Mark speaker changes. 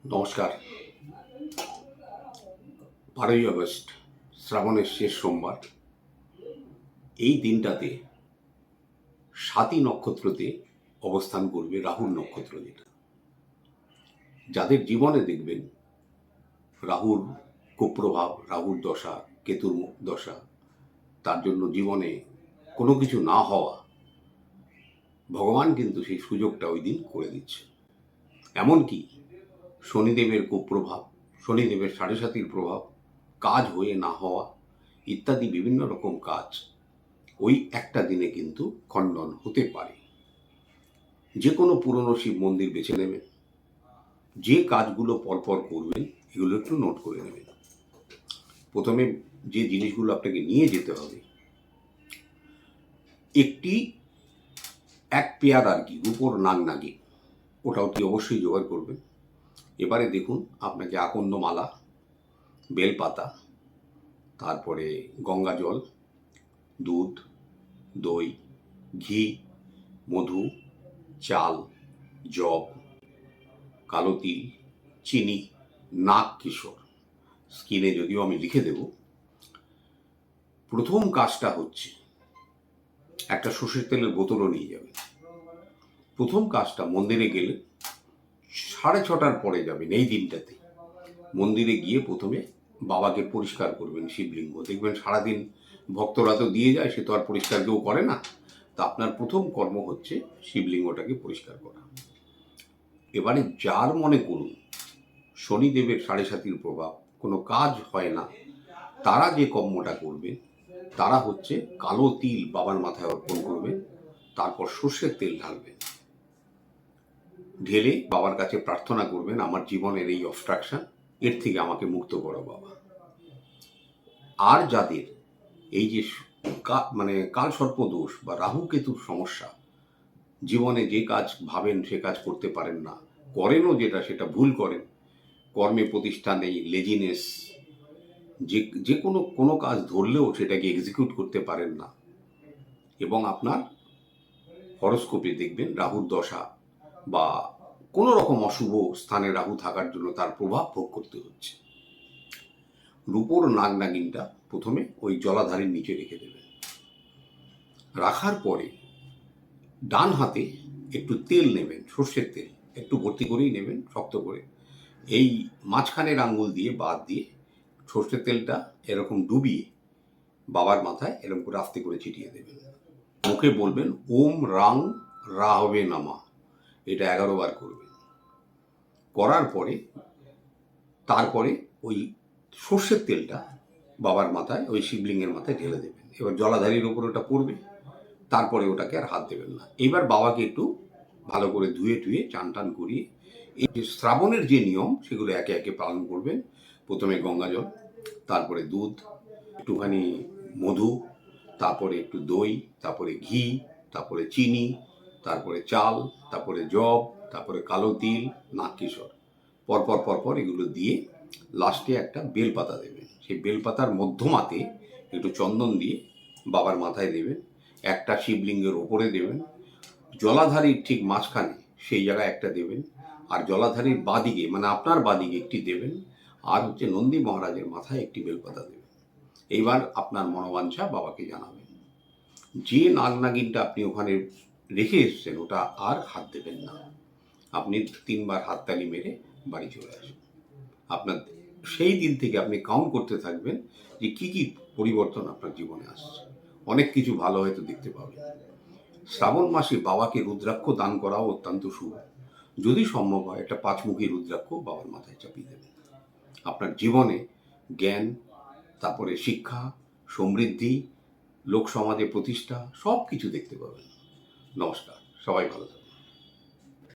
Speaker 1: নমস্কার। 12ই আগস্ট শ্রাবণের শেষ সোমবার। এই দিনটাতে স্বাতী নক্ষত্রতে অবস্থান করবে রাহুর নক্ষত্র, যেটা যাদের জীবনে দেখবেন রাহুর কুপ্রভাব, রাহুর দশা, কেতুর দশা, তার জন্য জীবনে কোনো কিছু না হওয়া, ভগবান কিন্তু সেই সুযোগটা ওই দিন করে দিচ্ছে। এমনকি শনিদেবের কুপ্রভাব, শনিদেবের সাড়ে সাতির প্রভাব, কাজ হয়ে না হওয়া ইত্যাদি বিভিন্ন রকম কাজ ওই একটা দিনে কিন্তু খণ্ডন হতে পারে। যে কোনো পুরনো শিব মন্দির বেছে নেবেন, যে কাজগুলো পরপর করবেন এগুলো একটু নোট করে নেবেন। প্রথমে যে জিনিসগুলো আপনাকে নিয়ে যেতে হবে, একটি এক পেয়ার আর কি রূপোর নাগনাগি, ওটা অতি অবশ্যই জোগাড় করবেন। এবারে দেখুন, আপনাকে আকন্দ মালা, বেলপাতা, তারপরে গঙ্গা জল, দুধ, দই, ঘি, মধু, চাল, জব, কালো তিল, চিনি, নাগ কিশোর, স্কিনে যদিও আমি লিখে দেব। প্রথম কাজটা হচ্ছে একটা সর্ষের তেলের বোতলও নিয়ে যাবেন। প্রথম কাজটা মন্দিরে গেলে 6:30টার পরে যাবেন। এই দিনটাতে মন্দিরে গিয়ে প্রথমে বাবাকে পরিষ্কার করবেন, শিবলিঙ্গ। দেখবেন সারাদিন ভক্তরা তো দিয়ে যায়, সে তো আর পরিষ্কার কেউ করে না। তা আপনার প্রথম কর্ম হচ্ছে শিবলিঙ্গটাকে পরিষ্কার করা। এবারে যার মনে করুন শনিদেবের সাড়ে সাতির প্রভাব, কোনো কাজ হয় না, তারা যে কর্মটা করবে তারা হচ্ছে কালো তিল বাবার মাথায় অর্পণ করবে, তারপর সর্ষের তেল ঢালবেন। ঢেলে বাবার কাছে প্রার্থনা করবেন, আমার জীবনের এই অবস্ট্রাকশন, এর থেকে আমাকে মুক্ত করো বাবা। আর যাদের এই যে কাল সর্প দোষ বা রাহু কেতুর সমস্যা, জীবনে যে কাজ ভাবেন সে কাজ করতে পারেন না, করেনও যেটা সেটা ভুল করেন, কর্মে প্রতিষ্ঠা নেই, লেজিনেস, যে কোনো কাজ ধরলেও সেটাকে এক্সিকিউট করতে পারেন না, এবং আপনার হরোস্কোপে দেখবেন রাহুর দশা বা কোনো রকম অশুভ স্থানে রাহু থাকার জন্য তার প্রভাব ভোগ করতে হচ্ছে। রূপোর নাগনাগিনটা প্রথমে ওই জলাধারের নিচে রেখে দেবেন। রাখার পরে ডান হাতে একটু তেল নেবেন, সর্ষের তেল একটু ভর্তি করেই নেবেন, শক্ত করে। এই মাঝখানের আঙ্গুল দিয়ে বাদ দিয়ে সর্ষের তেলটা এরকম ডুবিয়ে বাবার মাথায় এরকম করে আস্তে করে ছিটিয়ে দেবেন। মুখে বলবেন ওম রাং রাহবে নামা, এটা 11 বার করবেন। করার পরে তারপরে ওই সর্ষের তেলটা বাবার মাথায়, ওই শিবলিঙ্গের মাথায় ঢেলে দেবেন। এবার জলাধারীর ওপর ওটা পড়বে, তারপরে ওটাকে আর হাত দেবেন না। এবার বাবাকে একটু ভালো করে ধুয়ে টুয়ে চান টান করিয়ে এই যে শ্রাবণের যে নিয়ম সেগুলো একে একে পালন করবেন। প্রথমে গঙ্গা জল, তারপরে দুধ, একটুখানি মধু, তারপরে একটু দই, তারপরে ঘি, তারপরে চিনি, তারপরে চাল, তারপরে জব, তারপরে কালো তিল, নাগকিশোর, পরপর পরপর এগুলো দিয়ে লাস্টে একটা বেলপাতা দেবেন। সেই বেলপাতার মধ্যমাতে একটু চন্দন দিয়ে বাবার মাথায় দেবেন, একটা শিবলিঙ্গের ওপরে দেবেন, জলাধারীর ঠিক মাঝখানে সেই জায়গায় একটা দেবেন, আর জলাধারীর বাদিকে মানে আপনার বাদিকে একটি দেবেন, আর হচ্ছে নন্দী মহারাজের মাথায় একটি বেলপাতা দেবেন। এইবার আপনার মনোবাঞ্ছা বাবাকে জানাবেন। যে নাগনাগিনটা আপনি ওখানে রেখে এসছেন ওটা আর হাত দেবেন না। আপনি 3বার হাততালি মেরে বাড়ি চলে আসবেন। আপনার সেই দিন থেকে আপনি কাউন্ট করতে থাকবেন যে কি কি পরিবর্তন আপনার জীবনে আসছে। অনেক কিছু ভালো হয়তো দেখতে পাবেন। শ্রাবণ মাসে বাবাকে রুদ্রাক্ষ দান করাও অত্যন্ত শুভ। যদি সম্ভব হয় একটা 5মুখী রুদ্রাক্ষ বাবার মাথায় চাপিয়ে দেবেন। আপনার জীবনে জ্ঞান, তারপরে শিক্ষা, সমৃদ্ধি, লোক সমাজে প্রতিষ্ঠা, সব কিছু দেখতে পাবেন। নমস্কার, সবাই ভালো থাকুন।